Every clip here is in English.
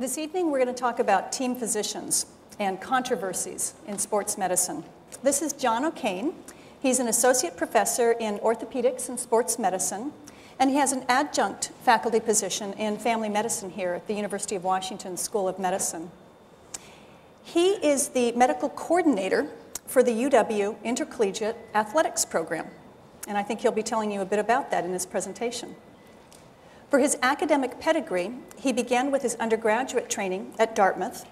This evening we're going to talk about team physicians and controversies in sports medicine. This is John O'Kane. He's an associate professor in Orthopaedics and Sports Medicine, and he has an adjunct faculty position in family medicine here at the University of Washington School of Medicine. He is the medical coordinator for the UW Intercollegiate Athletics Program, and I think he'll be telling you a bit about that in his presentation. For his academic pedigree, he began with his undergraduate training at Dartmouth.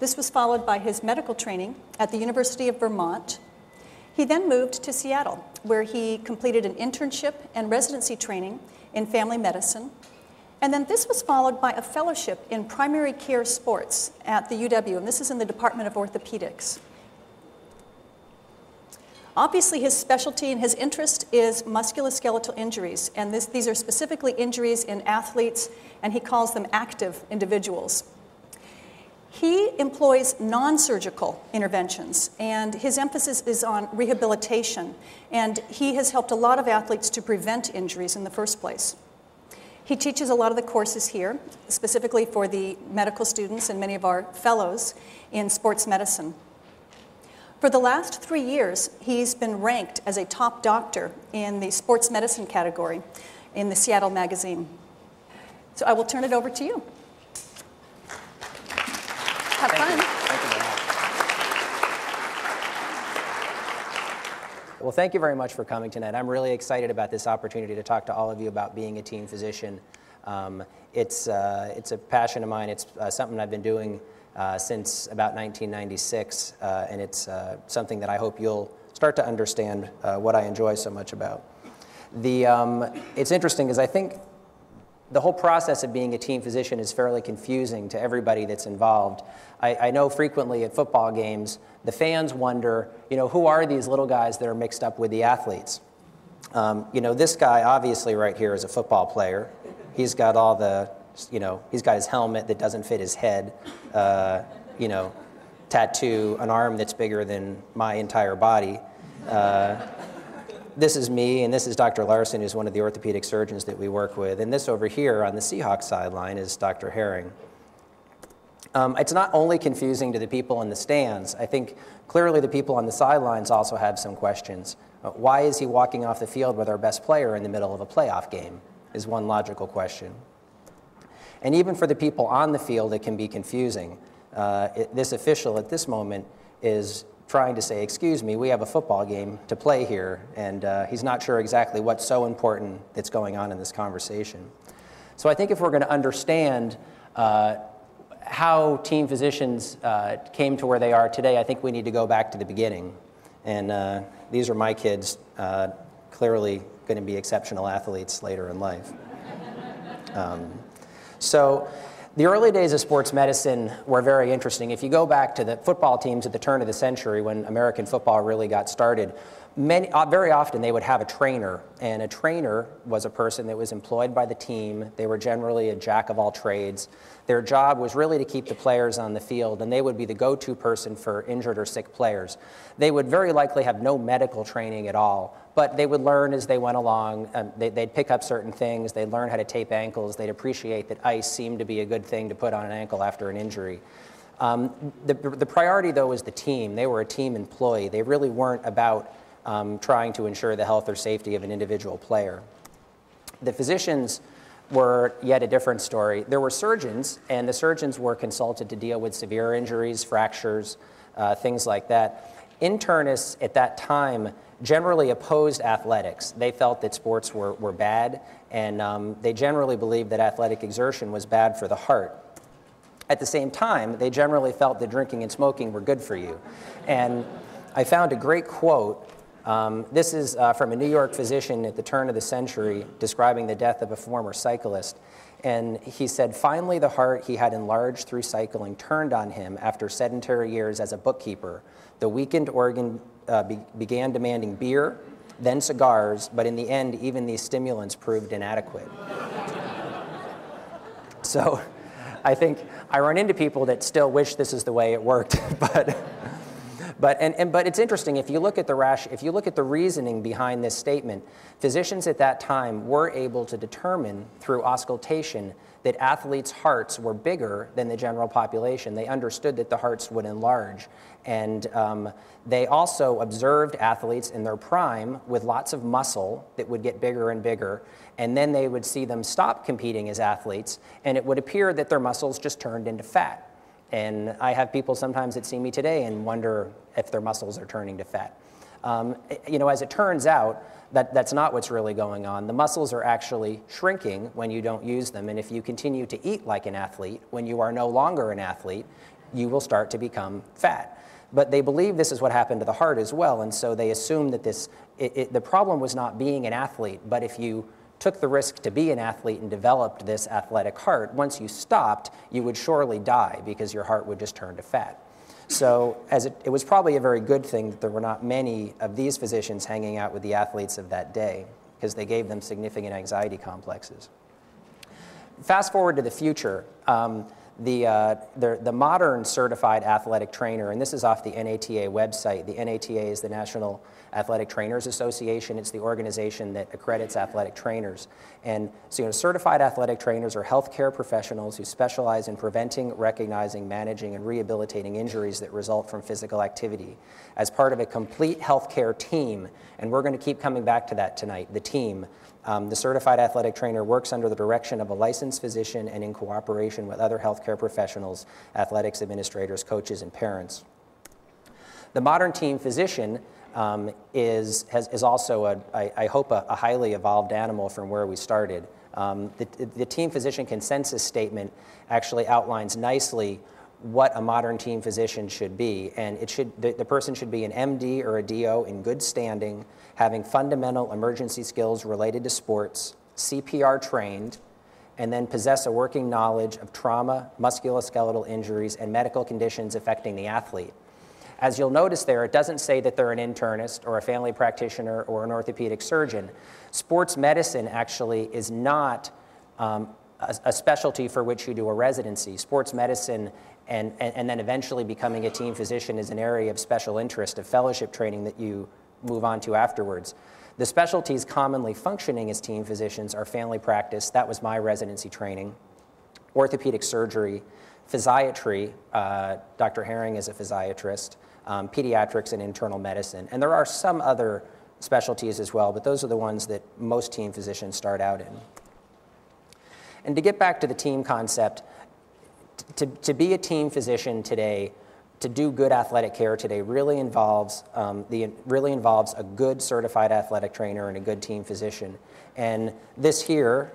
This was followed by his medical training at the University of Vermont. He then moved to Seattle, where he completed an internship and residency training in family medicine. And then this was followed by a fellowship in primary care sports at the UW, and this is in the Department of Orthopedics. Obviously, his specialty and his interest is musculoskeletal injuries, and these are specifically injuries in athletes, and he calls them active individuals. He employs non-surgical interventions, and his emphasis is on rehabilitation, and he has helped a lot of athletes to prevent injuries in the first place. He teaches a lot of the courses here, specifically for the medical students and many of our fellows in sports medicine. For the last 3 years, he's been ranked as a top doctor in the sports medicine category in the Seattle Magazine. So I will turn it over to you. Have fun. Thank you very much. Well, thank you very much for coming tonight. I'm really excited about this opportunity to talk to all of you about being a team physician. It's a passion of mine. It's something I've been doing since about 1996, and it's something that I hope you'll start to understand what I enjoy so much about. It's interesting because I think the whole process of being a team physician is fairly confusing to everybody that's involved. I know frequently at football games, the fans wonder, who are these little guys that are mixed up with the athletes? This guy obviously right here is a football player. He's got all the he's got his helmet that doesn't fit his head, tattoo, an arm that's bigger than my entire body. This is me, and this is Dr. Larson, who's one of the orthopedic surgeons that we work with. And this over here on the Seahawks sideline is Dr. Herring. It's not only confusing to the people in the stands. I think clearly the people on the sidelines also have some questions. Why is he walking off the field with our best player in the middle of a playoff game is one logical question. And even for the people on the field, it can be confusing. This official at this moment is trying to say, excuse me, we have a football game to play here, and he's not sure exactly what's so important that's going on in this conversation. So I think if we're going to understand how team physicians came to where they are today, I think we need to go back to the beginning. And these are my kids, clearly going to be exceptional athletes later in life. So the early days of sports medicine were very interesting. If you go back to the football teams at the turn of the century when American football really got started, very often they would have a trainer, and a trainer was a person that was employed by the team. They were generally a jack of all trades. Their job was really to keep the players on the field, and they would be the go-to person for injured or sick players. They would very likely have no medical training at all, but they would learn as they went along. They'd pick up certain things. They'd learn how to tape ankles. They'd appreciate that ice seemed to be a good thing to put on an ankle after an injury. The priority, though, was the team. They were a team employee. They really weren't about trying to ensure the health or safety of an individual player. The physicians were yet a different story. There were surgeons, and the surgeons were consulted to deal with severe injuries, fractures, things like that. Internists at that time generally opposed athletics. They felt that sports were bad, and they generally believed that athletic exertion was bad for the heart. At the same time, they generally felt that drinking and smoking were good for you. And I found a great quote. This is from a New York physician at the turn of the century describing the death of a former cyclist. And he said, finally the heart he had enlarged through cycling turned on him after sedentary years as a bookkeeper. The weakened organ began demanding beer, then cigars, but in the end, even these stimulants proved inadequate. So I think I run into people that still wish this is the way it worked, But it's interesting, if you look at the reasoning behind this statement, physicians at that time were able to determine through auscultation that athletes' hearts were bigger than the general population. They understood that the hearts would enlarge. And they also observed athletes in their prime with lots of muscle that would get bigger and bigger. And then they would see them stop competing as athletes, and it would appear that their muscles just turned into fat. And I have people sometimes that see me today and wonder if their muscles are turning to fat. As it turns out, that's not what's really going on. The muscles are actually shrinking when you don't use them, and if you continue to eat like an athlete, when you are no longer an athlete, you will start to become fat. But they believe this is what happened to the heart as well, and so they assume that the problem was not being an athlete, but if you took the risk to be an athlete and developed this athletic heart, once you stopped, you would surely die because your heart would just turn to fat. So it was probably a very good thing that there were not many of these physicians hanging out with the athletes of that day, because they gave them significant anxiety complexes. Fast forward to the future. The modern certified athletic trainer, and this is off the NATA website. The NATA is the National Athletic Trainers Association. It's the organization that accredits athletic trainers. And so, certified athletic trainers are healthcare professionals who specialize in preventing, recognizing, managing, and rehabilitating injuries that result from physical activity as part of a complete healthcare team. And we're going to keep coming back to that tonight, the team. The certified athletic trainer works under the direction of a licensed physician and in cooperation with other healthcare professionals, athletics administrators, coaches, and parents. The modern team physician is also, I hope, a highly evolved animal from where we started. The team physician consensus statement actually outlines nicely what a modern team physician should be, and the person should be an MD or a DO in good standing, having fundamental emergency skills related to sports, CPR trained, and then possess a working knowledge of trauma, musculoskeletal injuries, and medical conditions affecting the athlete. As you'll notice there, it doesn't say that they're an internist or a family practitioner or an orthopedic surgeon. Sports medicine actually is not a specialty for which you do a residency. Sports medicine and then eventually becoming a team physician is an area of special interest, of fellowship training that you move on to afterwards. The specialties commonly functioning as team physicians are family practice, that was my residency training, orthopedic surgery, physiatry, Dr. Herring is a physiatrist, pediatrics and internal medicine. And there are some other specialties as well, but those are the ones that most team physicians start out in. And to get back to the team concept, to be a team physician today, to do good athletic care today really involves a good certified athletic trainer and a good team physician. And this here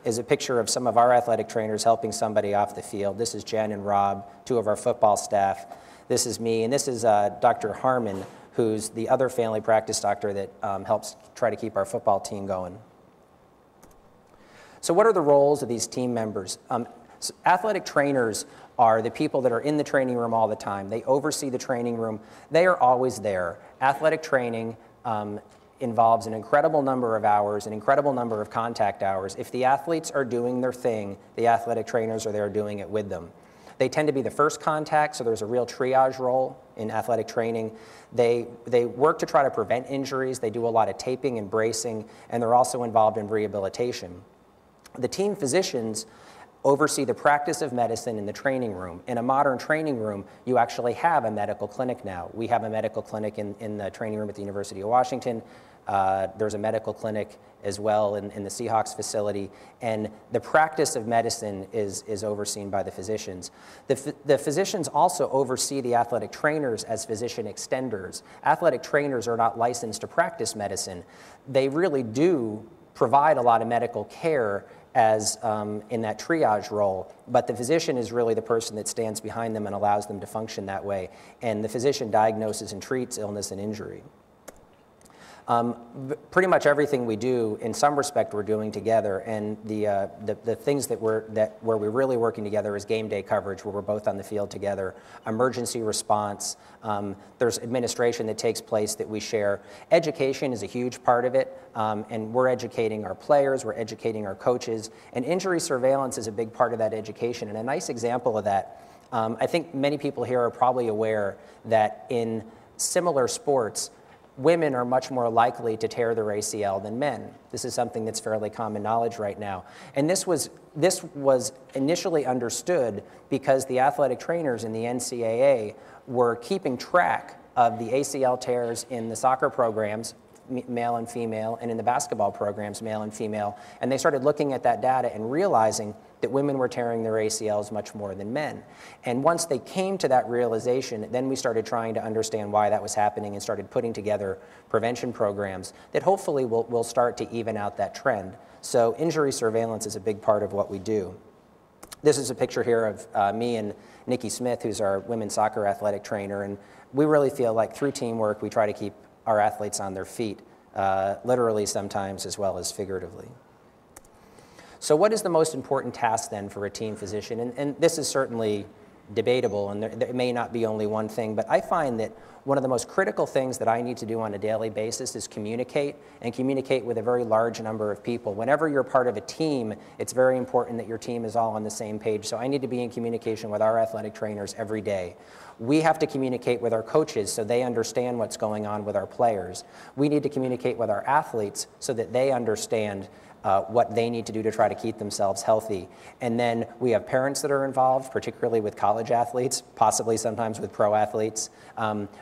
is a picture of some of our athletic trainers helping somebody off the field. This is Jen and Rob, two of our football staff. This is me, and this is Dr. Harmon, who's the other family practice doctor that helps try to keep our football team going. So what are the roles of these team members? Athletic trainers are the people that are in the training room all the time. They oversee the training room. They are always there. Athletic training involves an incredible number of hours, an incredible number of contact hours. If the athletes are doing their thing, the athletic trainers are there doing it with them. They tend to be the first contact, so there's a real triage role in athletic training. They work to try to prevent injuries. They do a lot of taping and bracing, and they're also involved in rehabilitation. The team physicians oversee the practice of medicine in the training room. In a modern training room, you actually have a medical clinic now. We have a medical clinic in the training room at the University of Washington. There's a medical clinic as well in the Seahawks facility, and the practice of medicine is overseen by the physicians. The physicians also oversee the athletic trainers as physician extenders. Athletic trainers are not licensed to practice medicine. They really do provide a lot of medical care as in that triage role, but the physician is really the person that stands behind them and allows them to function that way, and the physician diagnoses and treats illness and injury. Pretty much everything we do, in some respect, we're doing together, and the things where we're really working together is game day coverage, where we're both on the field together, emergency response, there's administration that takes place that we share. Education is a huge part of it, and we're educating our players, we're educating our coaches, and injury surveillance is a big part of that education, and a nice example of that I think many people here are probably aware that in similar sports, women are much more likely to tear their ACL than men. This is something that's fairly common knowledge right now. And this was initially understood because the athletic trainers in the NCAA were keeping track of the ACL tears in the soccer programs, male and female, and in the basketball programs, male and female. And they started looking at that data and realizing that women were tearing their ACLs much more than men. And once they came to that realization, then we started trying to understand why that was happening and started putting together prevention programs that hopefully will start to even out that trend. So injury surveillance is a big part of what we do. This is a picture here of me and Nikki Smith, who's our women's soccer athletic trainer, and we really feel like through teamwork we try to keep our athletes on their feet, literally sometimes as well as figuratively. So what is the most important task then for a team physician? And this is certainly debatable, and there may not be only one thing, but I find that one of the most critical things that I need to do on a daily basis is communicate, and communicate with a very large number of people. Whenever you're part of a team, it's very important that your team is all on the same page. So I need to be in communication with our athletic trainers every day. We have to communicate with our coaches so they understand what's going on with our players. We need to communicate with our athletes so that they understand what they need to do to try to keep themselves healthy. And then we have parents that are involved, particularly with college athletes, possibly sometimes with pro athletes.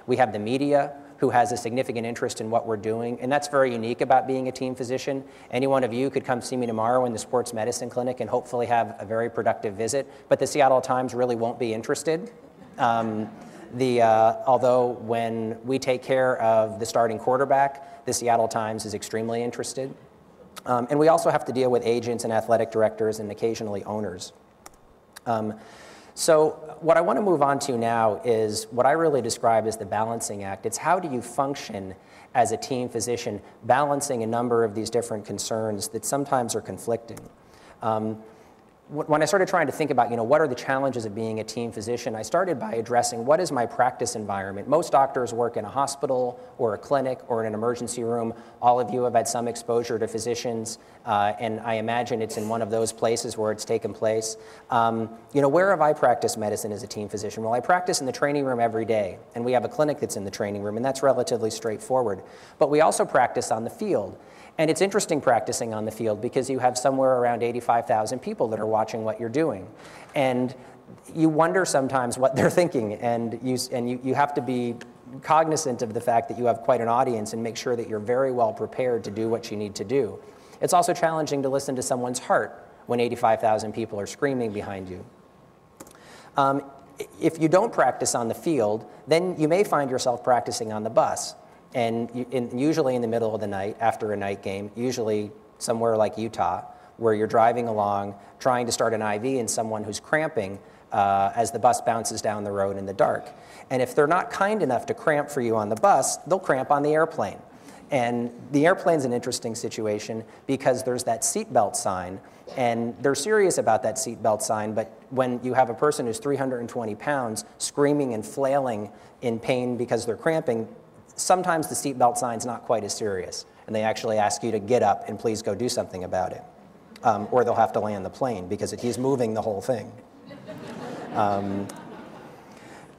We have the media, who has a significant interest in what we're doing, and that's very unique about being a team physician. Any one of you could come see me tomorrow in the sports medicine clinic and hopefully have a very productive visit, but the Seattle Times really won't be interested. Although when we take care of the starting quarterback, the Seattle Times is extremely interested. And we also have to deal with agents and athletic directors and occasionally owners. So what I want to move on to now is what I really describe as the balancing act. It's how do you function as a team physician, balancing a number of these different concerns that sometimes are conflicting. When I started trying to think about, what are the challenges of being a team physician, I started by addressing what is my practice environment. Most doctors work in a hospital or a clinic or in an emergency room. All of you have had some exposure to physicians, and I imagine it's in one of those places where it's taken place. Where have I practiced medicine as a team physician? Well, I practice in the training room every day, and we have a clinic that's in the training room, and that's relatively straightforward. But we also practice on the field. And it's interesting practicing on the field because you have somewhere around 85,000 people that are watching what you're doing. And you wonder sometimes what they're thinking, and you have to be cognizant of the fact that you have quite an audience and make sure that you're very well prepared to do what you need to do. It's also challenging to listen to someone's heart when 85,000 people are screaming behind you. If you don't practice on the field, then you may find yourself practicing on the bus. And usually in the middle of the night, after a night game, usually somewhere like Utah, where you're driving along, trying to start an IV in someone who's cramping as the bus bounces down the road in the dark. And if they're not kind enough to cramp for you on the bus, they'll cramp on the airplane. And the airplane's an interesting situation because there's that seatbelt sign, and they're serious about that seatbelt sign, but when you have a person who's 320 pounds screaming and flailing in pain because they're cramping, sometimes the seatbelt sign's not quite as serious, and they actually ask you to get up and please go do something about it. Or they'll have to land the plane because he's moving the whole thing.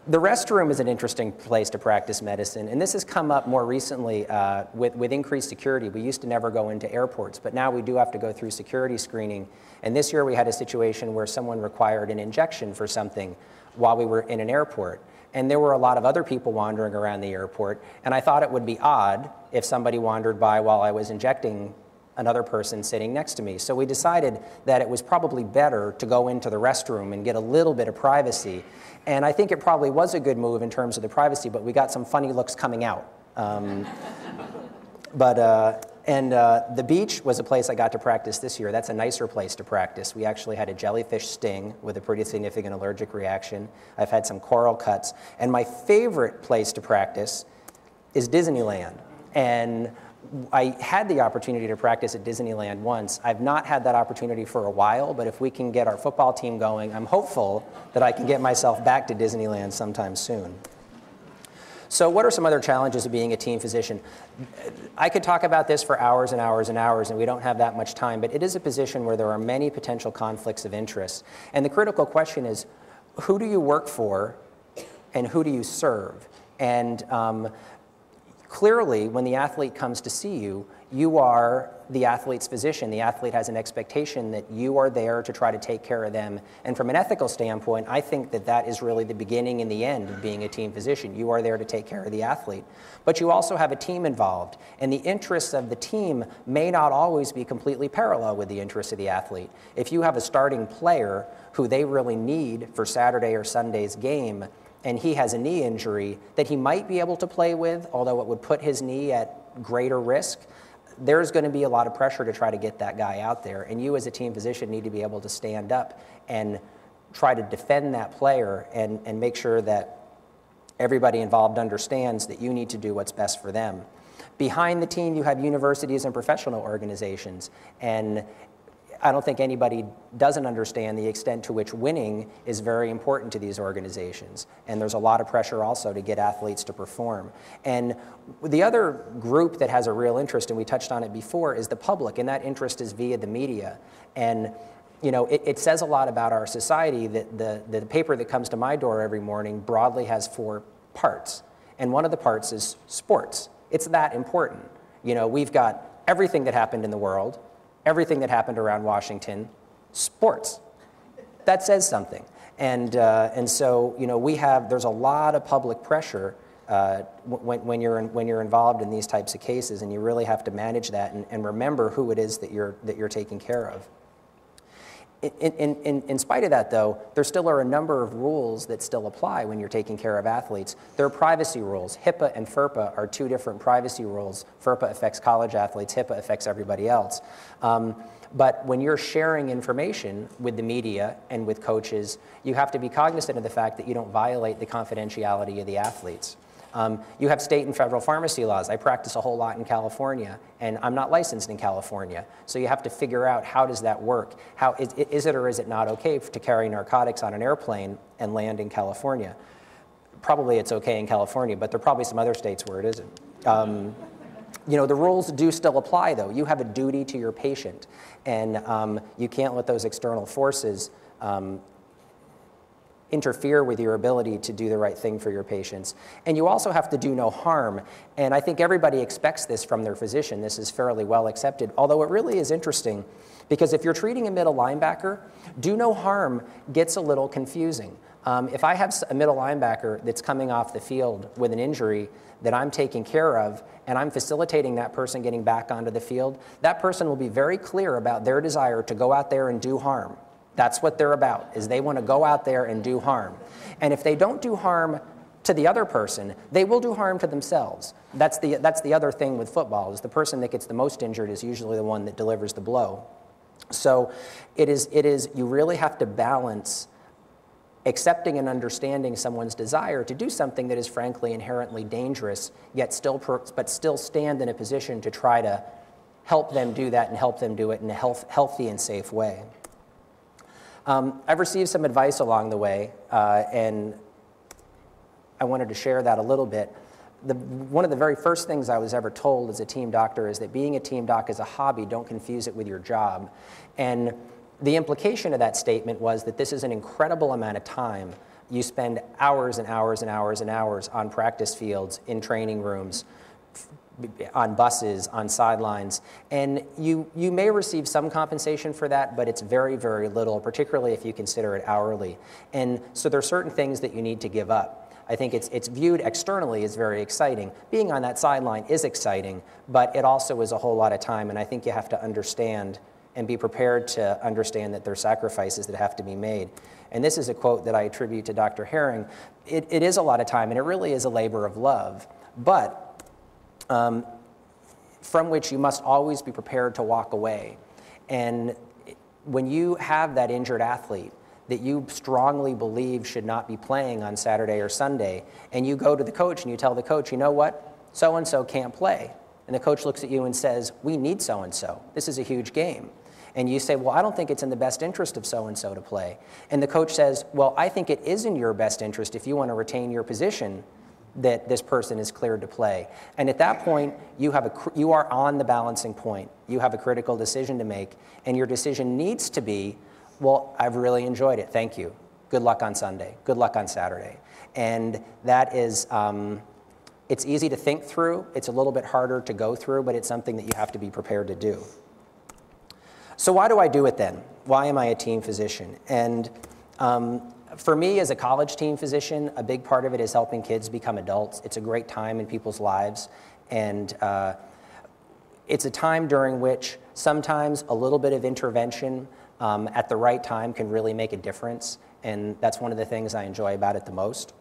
The restroom is an interesting place to practice medicine, and this has come up more recently with increased security. We used to never go into airports, but now we do have to go through security screening. And this year we had a situation where someone required an injection for something while we were in an airport. And there were a lot of other people wandering around the airport, and I thought it would be odd if somebody wandered by while I was injecting another person sitting next to me. So we decided that it was probably better to go into the restroom and get a little bit of privacy. And I think it probably was a good move in terms of the privacy, but we got some funny looks coming out. The beach was a place I got to practice this year. That's a nicer place to practice. We actually had a jellyfish sting with a pretty significant allergic reaction. I've had some coral cuts. And my favorite place to practice is Disneyland. And I had the opportunity to practice at Disneyland once. I've not had that opportunity for a while, but if we can get our football team going, I'm hopeful that I can get myself back to Disneyland sometime soon. So what are some other challenges of being a team physician? I could talk about this for hours and hours and hours, and we don't have that much time, but it is a position where there are many potential conflicts of interest. And the critical question is, who do you work for and who do you serve? And clearly, when the athlete comes to see you, you are the athlete's physician. The athlete has an expectation that you are there to try to take care of them. And from an ethical standpoint, I think that that is really the beginning and the end of being a team physician. You are there to take care of the athlete. But you also have a team involved, and the interests of the team may not always be completely parallel with the interests of the athlete. If you have a starting player who they really need for Saturday or Sunday's game, and he has a knee injury that he might be able to play with, although it would put his knee at greater risk, there's going to be a lot of pressure to try to get that guy out there. And you as a team physician need to be able to stand up and try to defend that player and make sure that everybody involved understands that you need to do what's best for them. Behind the team, you have universities and professional organizations. And I don't think anybody doesn't understand the extent to which winning is very important to these organizations. And there's a lot of pressure also to get athletes to perform. And the other group that has a real interest, and we touched on it before, is the public, and that interest is via the media. And you know, it says a lot about our society that the paper that comes to my door every morning broadly has 4 parts. And one of the parts is sports. It's that important. You know, we've got everything that happened in the world, everything that happened around Washington, sports. That says something. And so, you know, there's a lot of public pressure when you're involved in these types of cases, and you really have to manage that and remember who it is that you're taking care of. In spite of that, though, there still are a number of rules that still apply when you're taking care of athletes. There are privacy rules. HIPAA and FERPA are 2 different privacy rules. FERPA affects college athletes. HIPAA affects everybody else. But when you're sharing information with the media and with coaches, you have to be cognizant of the fact that you don't violate the confidentiality of the athletes. You have state and federal pharmacy laws. I practice a whole lot in California, and I'm not licensed in California. So you have to figure out, how does that work? How is it or is it not okay to carry narcotics on an airplane and land in California? Probably it's okay in California, but there are probably some other states where it isn't. You know, the rules do still apply, though. You have a duty to your patient, and you can't let those external forces interfere with your ability to do the right thing for your patients. And you also have to do no harm. And I think everybody expects this from their physician. This is fairly well accepted, although it really is interesting, because if you're treating a middle linebacker, do no harm gets a little confusing. If I have a middle linebacker that's coming off the field with an injury that I'm taking care of, and I'm facilitating that person getting back onto the field, that person will be very clear about their desire to go out there and do harm. That's what they're about, is they want to go out there and do harm. And if they don't do harm to the other person, they will do harm to themselves. That's the other thing with football, is the person that gets the most injured is usually the one that delivers the blow. So you really have to balance accepting and understanding someone's desire to do something that is frankly inherently dangerous, yet still stand in a position to try to help them do that and help them do it in a healthy and safe way. I've received some advice along the way, and I wanted to share that a little bit. One of the very first things I was ever told as a team doctor is that being a team doc is a hobby, don't confuse it with your job. And the implication of that statement was that this is an incredible amount of time. You spend hours and hours and hours and hours on practice fields, in training rooms, on buses, on sidelines, and you may receive some compensation for that, but it's very, very little, particularly if you consider it hourly. And so there are certain things that you need to give up. I think it's viewed externally as very exciting. Being on that sideline is exciting, but it also is a whole lot of time, and I think you have to understand and be prepared to understand that there are sacrifices that have to be made. And this is a quote that I attribute to Dr. Herring. It is a lot of time, and it really is a labor of love, but from which you must always be prepared to walk away. And when you have that injured athlete that you strongly believe should not be playing on Saturday or Sunday, and you go to the coach and you tell the coach, you know what, so-and-so can't play. And the coach looks at you and says, we need so-and-so. This is a huge game. And you say, well, I don't think it's in the best interest of so-and-so to play. And the coach says, well, I think it is in your best interest if you want to retain your position that this person is cleared to play. And at that point, you are on the balancing point. You have a critical decision to make, and your decision needs to be, well, I've really enjoyed it, thank you. good luck on Sunday, good luck on Saturday. And that is, it's easy to think through, it's a little bit harder to go through, but it's something that you have to be prepared to do. So why do I do it then? Why am I a team physician? And for me as a college team physician, a big part of it is helping kids become adults. It's a great time in people's lives, and it's a time during which sometimes a little bit of intervention at the right time can really make a difference, and that's one of the things I enjoy about it the most.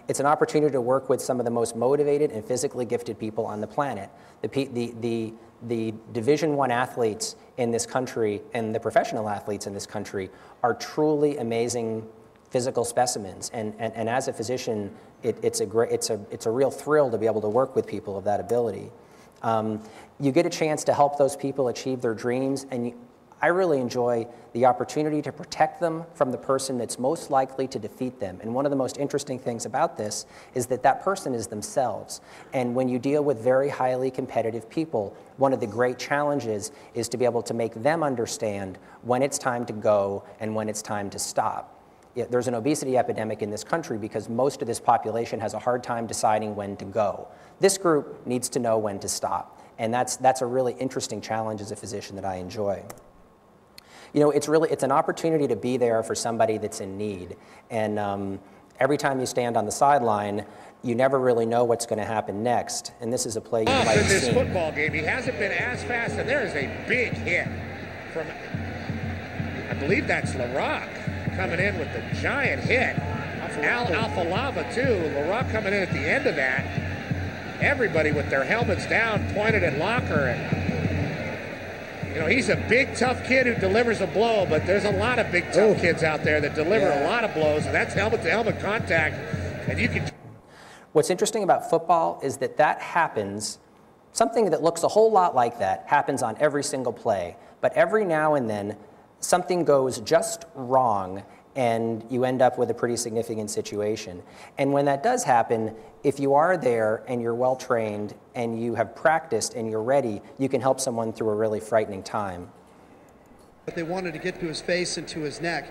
It's an opportunity to work with some of the most motivated and physically gifted people on the planet. The Division I athletes in this country and the professional athletes in this country are truly amazing physical specimens, and as a physician, it's a real thrill to be able to work with people of that ability. You get a chance to help those people achieve their dreams, and I really enjoy the opportunity to protect them from the person that's most likely to defeat them. And one of the most interesting things about this is that that person is themselves. And when you deal with very highly competitive people, one of the great challenges is to be able to make them understand when it's time to go and when it's time to stop. There's an obesity epidemic in this country because most of this population has a hard time deciding when to go. This group needs to know when to stop. And that's a really interesting challenge as a physician that I enjoy. You know, it's an opportunity to be there for somebody that's in need. And every time you stand on the sideline, you never really know what's going to happen next. And this is a play you might have seen. In this football game, he hasn't been as fast, and there is a big hit from, I believe that's LaRock coming in with the giant hit. Alphalava too. LaRock coming in at the end of that. Everybody with their helmets down, pointed at Locker. And, you know, he's a big, tough kid who delivers a blow, but there's a lot of big, tough kids out there that deliver a lot of blows, and that's helmet-to-helmet contact, and you can... What's interesting about football is that happens, something that looks a whole lot like that happens on every single play, but every now and then something goes just wrong, and you end up with a pretty significant situation. And when that does happen, if you are there and you're well trained and you have practiced and you're ready, you can help someone through a really frightening time. But they wanted to get to his face and to his neck.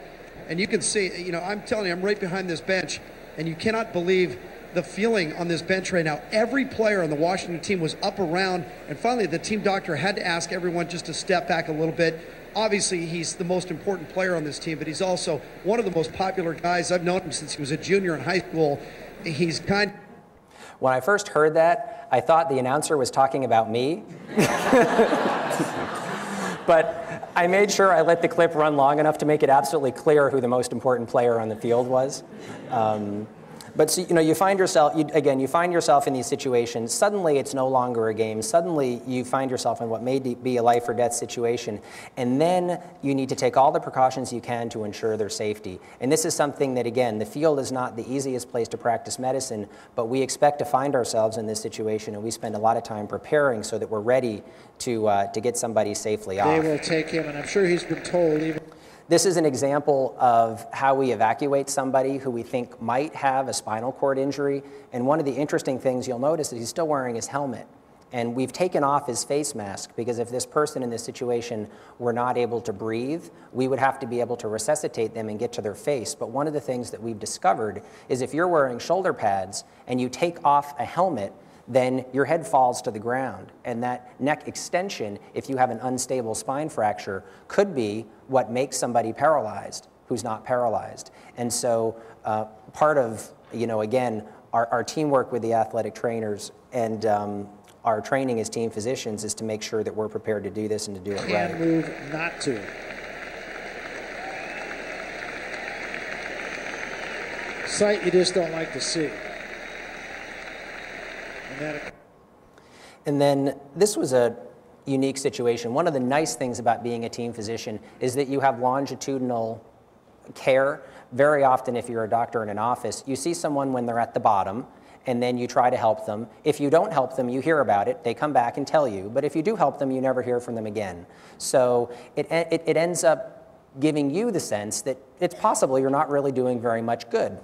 And you can see, you know, I'm telling you, I'm right behind this bench, and you cannot believe the feeling on this bench right now. Every player on the Washington team was up around, and finally the team doctor had to ask everyone just to step back a little bit. Obviously, he's the most important player on this team, but he's also one of the most popular guys. I've known him since he was a junior in high school. He's kind. When I first heard that, I thought the announcer was talking about me. But I made sure I let the clip run long enough to make it absolutely clear who the most important player on the field was. But so, you know, you find yourself, you find yourself in these situations. Suddenly, it's no longer a game. Suddenly, you find yourself in what may be a life or death situation. And then you need to take all the precautions you can to ensure their safety. And this is something that, again, the field is not the easiest place to practice medicine, but we expect to find ourselves in this situation, and we spend a lot of time preparing so that we're ready to get somebody safely off. They will take him, and I'm sure he's been told even. This is an example of how we evacuate somebody who we think might have a spinal cord injury. And one of the interesting things you'll notice is he's still wearing his helmet. And we've taken off his face mask because if this person in this situation were not able to breathe, we would have to be able to resuscitate them and get to their face. But one of the things that we've discovered is if you're wearing shoulder pads and you take off a helmet, then your head falls to the ground. And that neck extension, if you have an unstable spine fracture, could be what makes somebody paralyzed who's not paralyzed. And so part of, you know, again, our teamwork with the athletic trainers and our training as team physicians is to make sure that we're prepared to do this and to do it right. Can't move not to. Sight you just don't like to see. And then this was a unique situation. One of the nice things about being a team physician is that you have longitudinal care. Very often, if you're a doctor in an office, you see someone when they're at the bottom, and then you try to help them. If you don't help them, you hear about it. They come back and tell you. But if you do help them, you never hear from them again. So it ends up giving you the sense that it's possible you're not really doing very much good.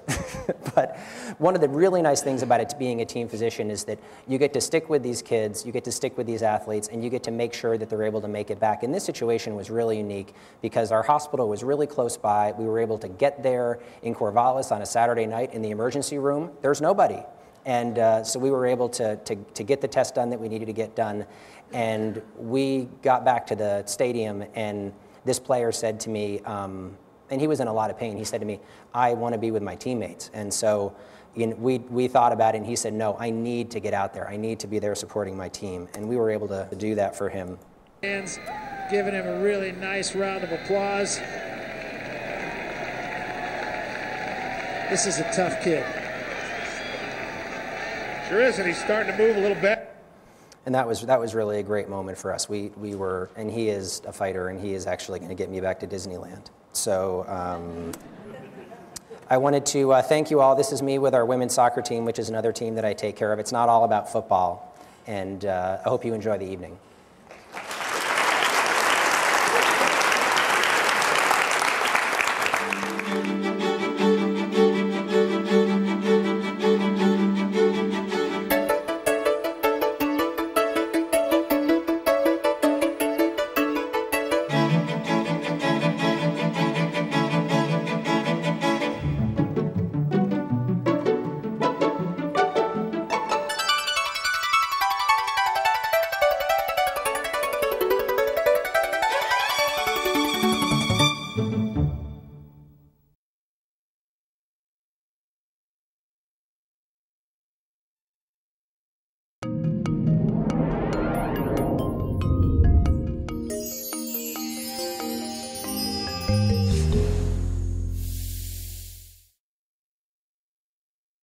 But one of the really nice things about it being a team physician is that you get to stick with these kids, you get to stick with these athletes, and you get to make sure that they're able to make it back. And this situation was really unique because our hospital was really close by. We were able to get there in Corvallis on a Saturday night in the emergency room. There's nobody. And so we were able to get the test done that we needed to get done. And we got back to the stadium, and this player said to me, and he was in a lot of pain, he said to me, I want to be with my teammates. And so we thought about it, and he said, no, I need to get out there. I need to be there supporting my team. And we were able to do that for him. Fans giving him a really nice round of applause. This is a tough kid. Sure is, and he's starting to move a little bit. And that was really a great moment for us. We were, and he is a fighter, and he is actually going to get me back to Disneyland. So I wanted to thank you all. This is me with our women's soccer team, which is another team that I take care of. It's not all about football, and I hope you enjoy the evening.